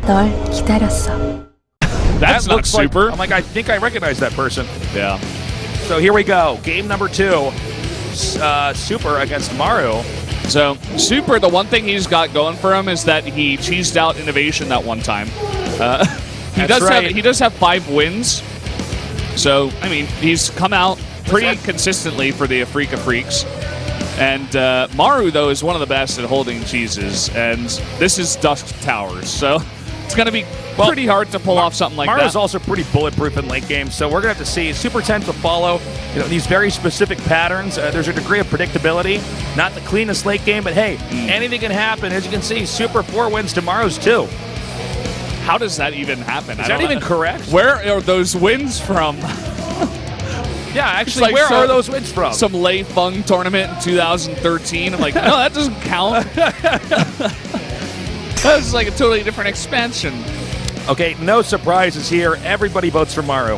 널 기다렸어. That looks super. I'm like, I think I recognize that person. Yeah. So here we go. Game number 2. Super against Maru. So Super, the one thing he's got going for him is that he cheesed out innovation that one time. He does have 5 wins. So I mean, he's come out pretty consistently for the Afreeca freaks. And Maru though is one of the best at holding cheeses, and this is Dusk Towers, so it's going to be pretty hard to pull off something like that. Maru's also pretty bulletproof in late game, so we're going to have to see. Super tends to follow these very specific patterns. There's a degree of predictability. Not the cleanest late game, but hey, anything can happen. As you can see, Super 4 wins to Maru's 2. How does that even happen? Is that even correct? Where are those wins from? Yeah, actually, where are those wins from? Some Lei Feng tournament in 2013. I'm like, no, that doesn't count. That's like a totally different expansion. Okay, no surprises here. Everybody votes for Maru.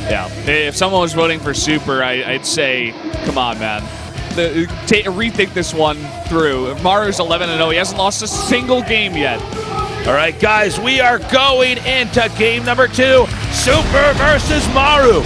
Yeah. If someone was voting for Super, I'd say, come on, man. Rethink this one through. Maru's 11-0. He hasn't lost a single game yet. All right, guys, we are going into game number 2. Super versus Maru.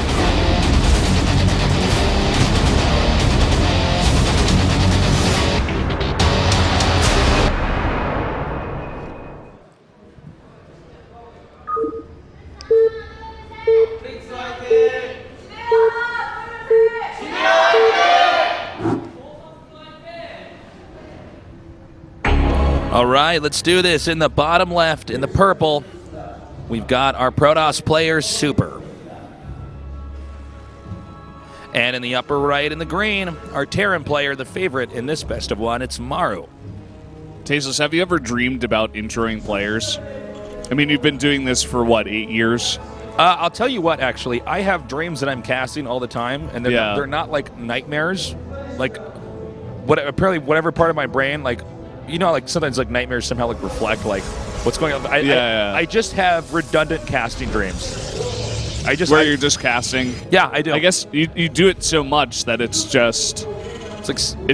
All right, let's do this. In the bottom left, in the purple, we've got our Protoss player, Super. And in the upper right, in the green, our Terran player, the favorite in this best of one, it's Maru. Tasteless, have you ever dreamed about introing players? I mean, you've been doing this for, what, 8 years? I'll tell you what, actually. I have dreams that I'm casting all the time, and they're not like nightmares. Like, apparently whatever part of my brain, like, like sometimes like nightmares somehow like reflect like what's going on. I just have redundant casting dreams. You're just casting. Yeah, I do. I guess you do it so much that it's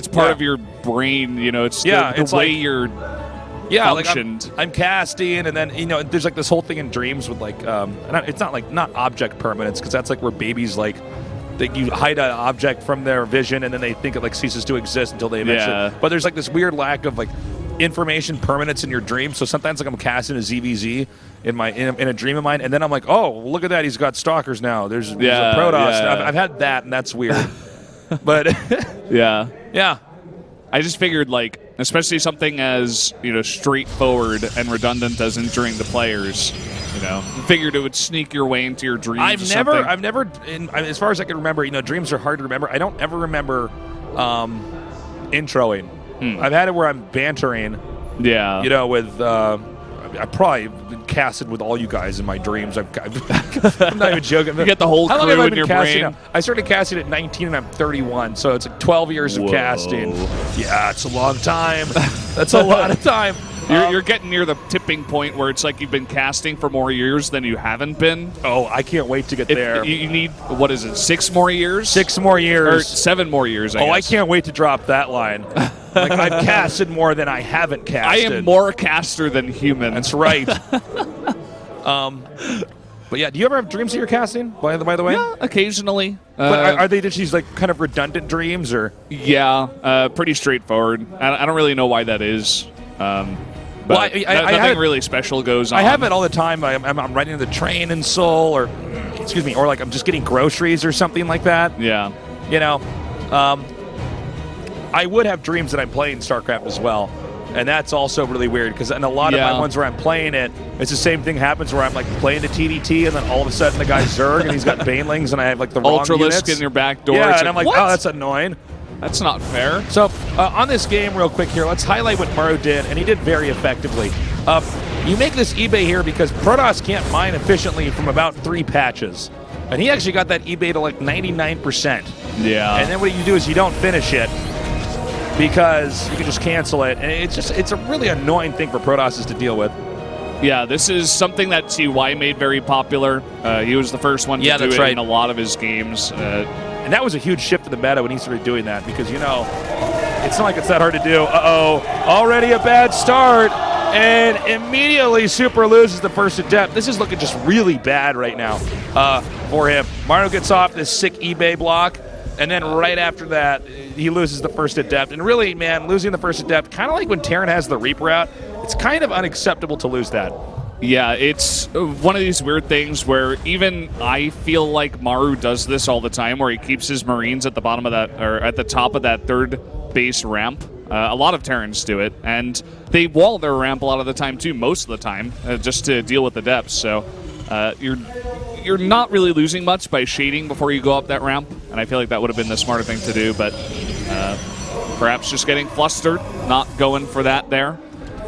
part of your brain. It's the way you're functioned. Like I'm casting, and then there's like this whole thing in dreams with like it's not object permanence, because that's like where babies like. You hide an object from their vision, and then they think it like ceases to exist until they eventually. Yeah. But there's like this weird lack of like information permanence in your dreams. So sometimes like I'm casting a ZVZ in a dream of mine, and then I'm like, oh, look at that, he's got stalkers now. There's a Protoss. Yeah. I've had that, and that's weird. But yeah. I just figured, like, especially something as straightforward and redundant as injuring the players. Figured it would sneak your way into your dreams. As far as I can remember, dreams are hard to remember. I don't ever remember introing. I've had it where I'm bantering. Yeah. With I've probably been casted with all you guys in my dreams. I'm not even joking. You get the whole crew in your brain. Now? I started casting at 19 and I'm 31, so it's like 12 years of casting. Yeah, it's a long time. That's a lot of time. You're getting near the tipping point where it's like you've been casting for more years than you haven't been. Oh, I can't wait to get there. You need, 6 more years? 6 more years. Or 7 more years, I guess. I can't wait to drop that line. Like, I've casted more than I haven't casted. I am more caster than human. That's right. But yeah, do you ever have dreams that you're casting, by the way? Yeah, occasionally. But are they just these like kind of redundant dreams, or? Yeah, pretty straightforward. I don't really know why that is. But nothing really special goes on. I have it all the time. I'm riding the train in Seoul, or like I'm just getting groceries or something like that. Yeah. I would have dreams that I'm playing StarCraft as well, and that's also really weird, because in a lot of my ones where I'm playing it, it's the same thing happens where I'm like playing the TDT, and then all of a sudden the guy's Zerg and he's got Banelings, and I have like the wrong units. Ultralisk in your back door. Yeah, and I'm like, oh, that's annoying. That's not fair. So on this game, real quick here, let's highlight what Maru did, and he did very effectively. You make this eBay here because Protoss can't mine efficiently from about 3 patches. And he actually got that eBay to like 99%. Yeah. And then what you do is you don't finish it, because you can just cancel it. And it's a really annoying thing for Protosses to deal with. Yeah, this is something that CY made very popular. He was the first one to do it in a lot of his games. And that was a huge shift in the meta when he started doing that, because, it's not like it's that hard to do. Uh-oh, already a bad start. And immediately Super loses the first adept. This is looking just really bad right now for him. Maru gets off this sick eBay block, and then right after that, he loses the first adept. And really, man, losing the first adept, kind of like when Terran has the Reaper out, it's kind of unacceptable to lose that. Yeah, it's one of these weird things where even I feel like Maru does this all the time, where he keeps his Marines at the bottom of that, or at the top of that third base ramp. A lot of Terrans do it, and they wall their ramp a lot of the time too, most of the time, just to deal with the depths. So you're not really losing much by shading before you go up that ramp, and I feel like that would have been the smarter thing to do, but perhaps just getting flustered, not going for that there.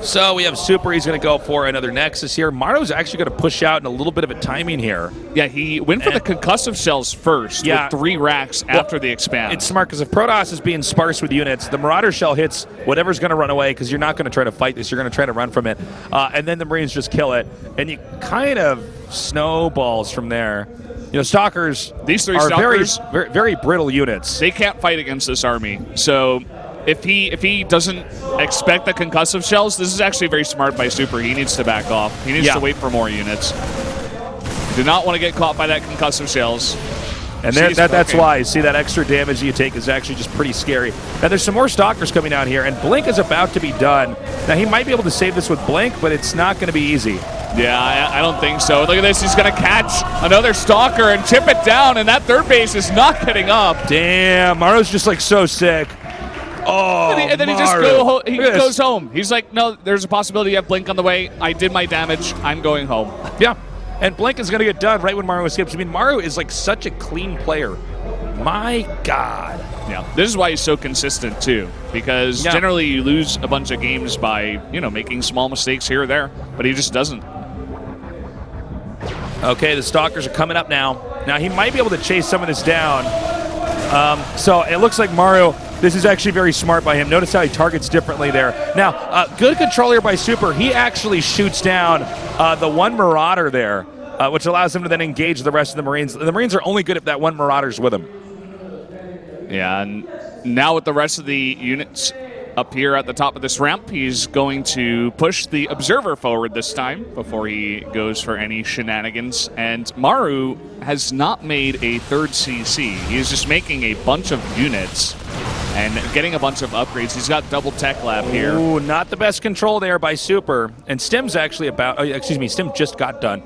So we have Super. He's going to go for another Nexus here. Maru's actually going to push out in a little bit of a timing here. Yeah, he went for the concussive shells first with 3 racks after the expand. It's smart because if Protoss is being sparse with units, the Marauder shell hits whatever's going to run away because you're not going to try to fight this. You're going to try to run from it. And then the Marines just kill it. And you kind of snowballs from there. You know, Stalkers These 3 are Stalkers, very, very brittle units. They can't fight against this army. So if he doesn't expect the concussive shells, this is actually very smart by Super. He needs to back off. He needs to wait for more units. Do not want to get caught by that concussive shells. And that's why you see that extra damage you take is actually just pretty scary. Now there's some more Stalkers coming out here, and Blink is about to be done. Now he might be able to save this with Blink, but it's not going to be easy. Yeah, I don't think so. Look at this. He's going to catch another Stalker and chip it down, and that third base is not getting up. Damn, Maru's just like so sick. Oh, and then he just goes home. He's like, no, there's a possibility you have Blink on the way. I did my damage. I'm going home. Yeah, and Blink is going to get done right when Maru escapes. I mean, Maru is like such a clean player. My God. Yeah, this is why he's so consistent too, because generally you lose a bunch of games by, you know, making small mistakes here or there, but he just doesn't. Okay, the Stalkers are coming up now. Now he might be able to chase some of this down. So it looks like Maru, this is actually very smart by him. Notice how he targets differently there. Now, good control here by Super. He actually shoots down the one Marauder there, which allows him to then engage the rest of the Marines. The Marines are only good if that one Marauder's with him. Yeah, and now with the rest of the units up here at the top of this ramp, he's going to push the Observer forward this time before he goes for any shenanigans. And Maru has not made a third CC. He's just making a bunch of units and getting a bunch of upgrades. He's got double tech lab here. Ooh, not the best control there by Super. And Stim's actually Stim just got done.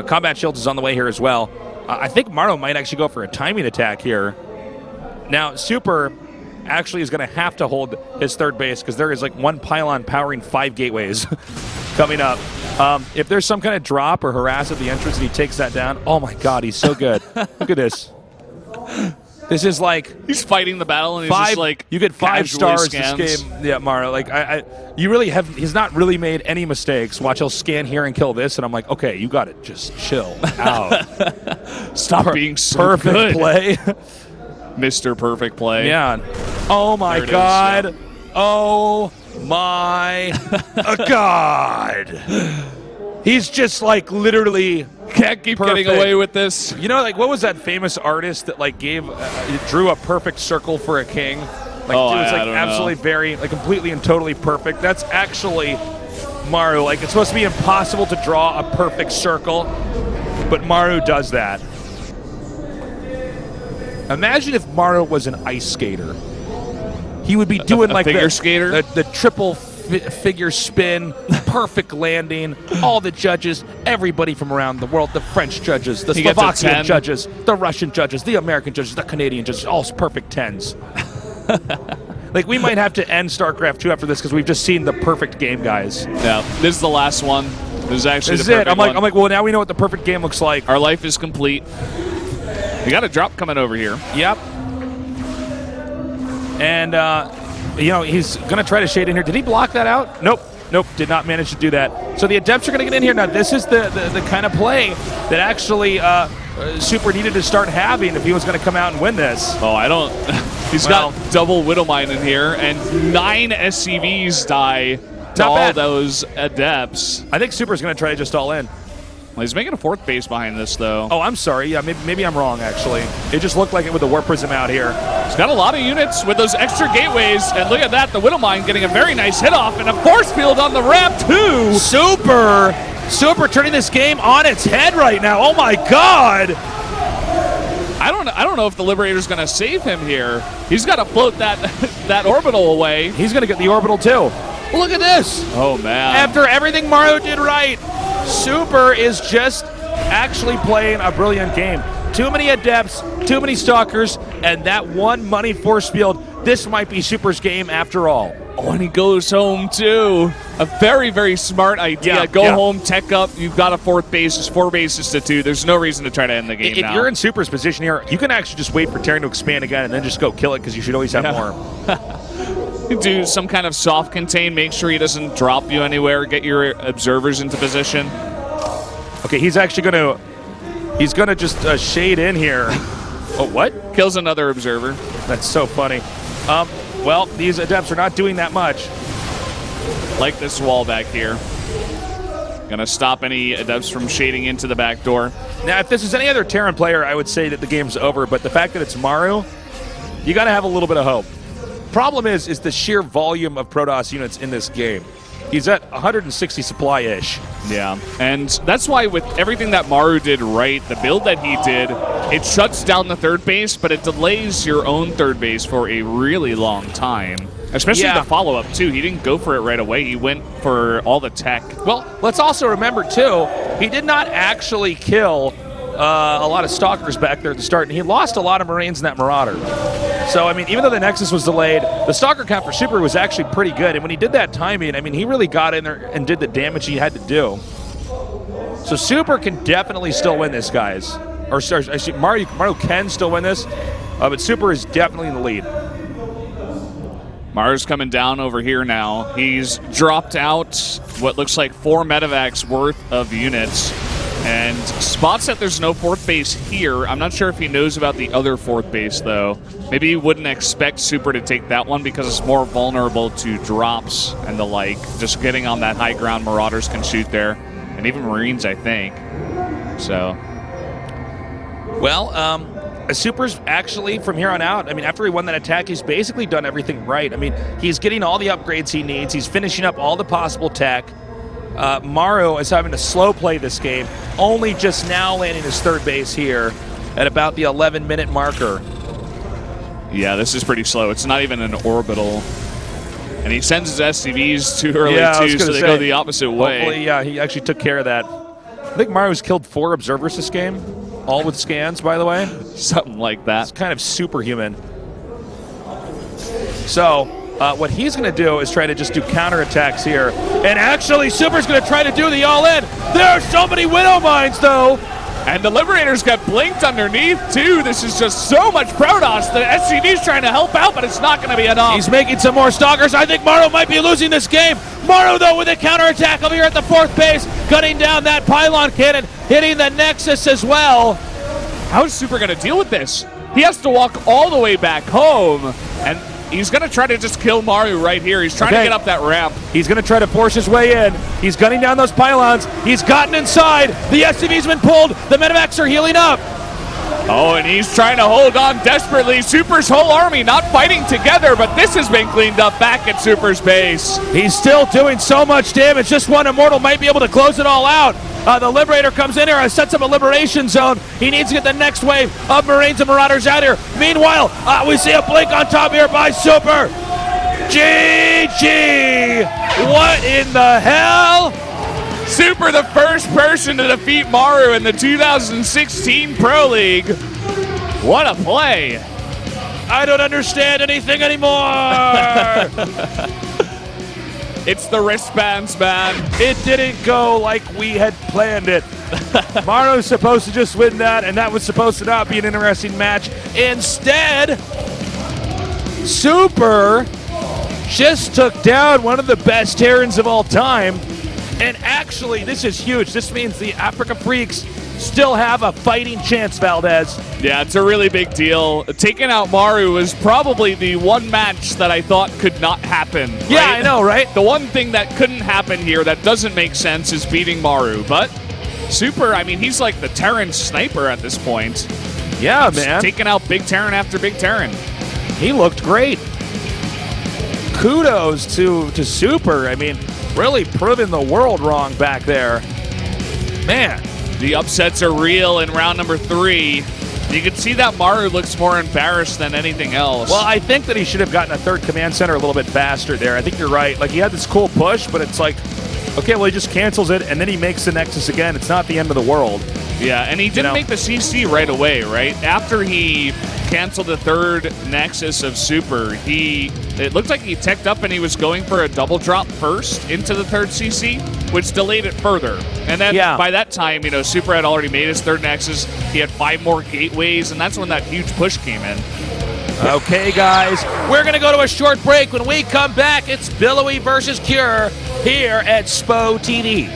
Combat Shield is on the way here as well. I think Maru might actually go for a timing attack here. Now, Super actually is going to have to hold his third base because there is like one pylon powering 5 gateways coming up. If there's some kind of drop or harass at the entrance and he takes that down, oh my God, he's so good. Look at this. This is like he's fighting the battle, and he's just like you get 5 stars this game. Yeah, Maru. Like you really have. He's not really made any mistakes. Watch, he'll scan here and kill this, and I'm like, okay, you got it. Just chill out. Stop being so perfect good. Play. Mr. Perfect Play. Yeah. Oh my God. Oh my God. He's just like literally can't keep getting away with this. You know, like what was that famous artist that like drew a perfect circle for a king? Like it was like absolutely very like completely and totally perfect. That's actually Maru. Like it's supposed to be impossible to draw a perfect circle, but Maru does that. Imagine if Maru was an ice skater. He would be doing like figure skater? The triple figure spin, perfect landing, all the judges, everybody from around the world, the French judges, the Slovakian judges, the Russian judges, the American judges, the Canadian judges, all perfect 10s. Like we might have to end StarCraft 2 after this because we've just seen the perfect game, guys. No, this is the last one. This is actually this the is perfect it. I'm like, well, now we know what the perfect game looks like. Our life is complete. We got a drop coming over here. Yep. And, you know, he's going to try to shade in here. Did he block that out? Nope. Nope, did not manage to do that. So the Adepts are going to get in here. Now, this is the kind of play that actually Super needed to start having if he was going to come out and win this. Oh, I don't... He's got double Widowmine in here, and 9 SCVs die to all those Adepts. I think Super's going to try to just all in. Well, he's making a 4th base behind this, though. Oh, I'm sorry. Yeah, maybe I'm wrong, actually. It just looked like it with the Warp Prism out here. He's got a lot of units with those extra gateways, and look at that, the Widowmine getting a very nice hit off, and a force field on the ramp, too! Super turning this game on its head right now. Oh, my God! I don't know if the Liberator's going to save him here. He's got to float that orbital away. He's going to get the orbital, too. Look at this! Oh, man. After everything Maru did right, Super is just actually playing a brilliant game. Too many Adepts, too many Stalkers, and that one money force field. This might be Super's game after all. Oh, and he goes home, too. A very, very smart idea. Yeah, Go home, tech up. You've got a 4th base. It's 4 bases to 2. There's no reason to try to end the game if now. you're in Super's position here, you can actually just wait for Terran to expand again and then just go kill it because you should always have more. Do some kind of soft contain. Make sure he doesn't drop you anywhere. Get your observers into position. Okay, he's actually going to... He's going to just shade in here. Oh, what? Kills another observer. That's so funny. Well, these Adepts are not doing that much. Like this wall back here. Gonna stop any Adepts from shading into the back door. Now, if this is any other Terran player, I would say that the game's over, but the fact that it's Maru, you got to have a little bit of hope. Problem is the sheer volume of Protoss units in this game. He's at 160 supply-ish. Yeah, and that's why with everything that Maru did right, the build that he did, it shuts down the 3rd base, but it delays your own 3rd base for a really long time. Especially the follow-up, too. He didn't go for it right away. He went for all the tech. Well, let's also remember, too, he did not actually kill a lot of Stalkers back there at the start, and he lost a lot of Marines in that Marauder. So, I mean, even though the Nexus was delayed, the Stalker count for Super was actually pretty good. And when he did that timing, I mean, he really got in there and did the damage he had to do. So Super can definitely still win this, guys. Or Maru can still win this, but Super is definitely in the lead. Maru's coming down over here now. He's dropped out what looks like 4 medevacs worth of units. And spots that there's no 4th base here. I'm not sure if he knows about the other 4th base, though. Maybe he wouldn't expect Super to take that one because it's more vulnerable to drops and the like. Just getting on that high ground, Marauders can shoot there. And even Marines, I think. So. Well, Super's actually, from here on out, I mean, after he won that attack, he's basically done everything right. I mean, he's getting all the upgrades he needs. He's finishing up all the possible tech. Maru is having to slow play this game, only just now landing his 3rd base here at about the 11-minute marker. Yeah, this is pretty slow. It's not even an orbital. And he sends his SCVs too early, too, so they go the opposite way. Hopefully, yeah, he actually took care of that. I think Maru's killed 4 observers this game, all with scans, by the way. Something like that. It's kind of superhuman. So, what he's going to do is try to just do counterattacks here. And actually, Super's going to try to do the all-in. There are so many Widow Mines, though. And the Liberators got blinked underneath, too. This is just so much Protoss. The SCV's trying to help out, but it's not going to be enough. He's making some more Stalkers. I think Maru might be losing this game. Maru, though, with a counterattack over here at the 4th base, cutting down that pylon cannon, hitting the Nexus as well. How is Super going to deal with this? He has to walk all the way back home, and he's going to try to just kill Maru right here. He's trying to get up that ramp. He's going to try to force his way in. He's gunning down those pylons. He's gotten inside. The SCV's been pulled. The medevacs are healing up. Oh, and he's trying to hold on desperately. Super's whole army not fighting together, but this has been cleaned up back at Super's base. He's still doing so much damage. Just one Immortal might be able to close it all out. The Liberator comes in here, sets up a liberation zone. He needs to get the next wave of Marines and Marauders out here. Meanwhile, we see a blink on top here by Super. GG! What in the hell? Super, the first person to defeat Maru in the 2016 Pro League. What a play. I don't understand anything anymore. It's the wristbands, man. It didn't go like we had planned it. Maru's supposed to just win that, and that was supposed to not be an interesting match. Instead, Super just took down one of the best Terrans of all time. And actually, this is huge. This means the Afreeca Freaks still have a fighting chance, Valdez. Yeah, it's a really big deal. Taking out Maru was probably the one match that I thought could not happen. Yeah, right? I know, right? The one thing that couldn't happen here that doesn't make sense is beating Maru, but Super, I mean, he's like the Terran sniper at this point. Yeah, Just man. taking out big Terran after big Terran. He looked great. Kudos to Super. I mean, really proving the world wrong back there. Man. The upsets are real in round number 3. You can see that Maru looks more embarrassed than anything else. Well, I think that he should have gotten a third command center a little bit faster there. I think you're right. Like, he had this cool push, but it's like, okay, well, he just cancels it, and then he makes the Nexus again. It's not the end of the world. Yeah, and he didn't make the CC right away, right? After he canceled the third Nexus of Super, it looked like he teched up and he was going for a double drop first into the third CC, which delayed it further. And then by that time, you know, Super had already made his third Nexus. He had 5 more gateways, and that's when that huge push came in. Okay, guys, we're going to go to a short break. When we come back, it's Billowy versus Cure here at SPO TV.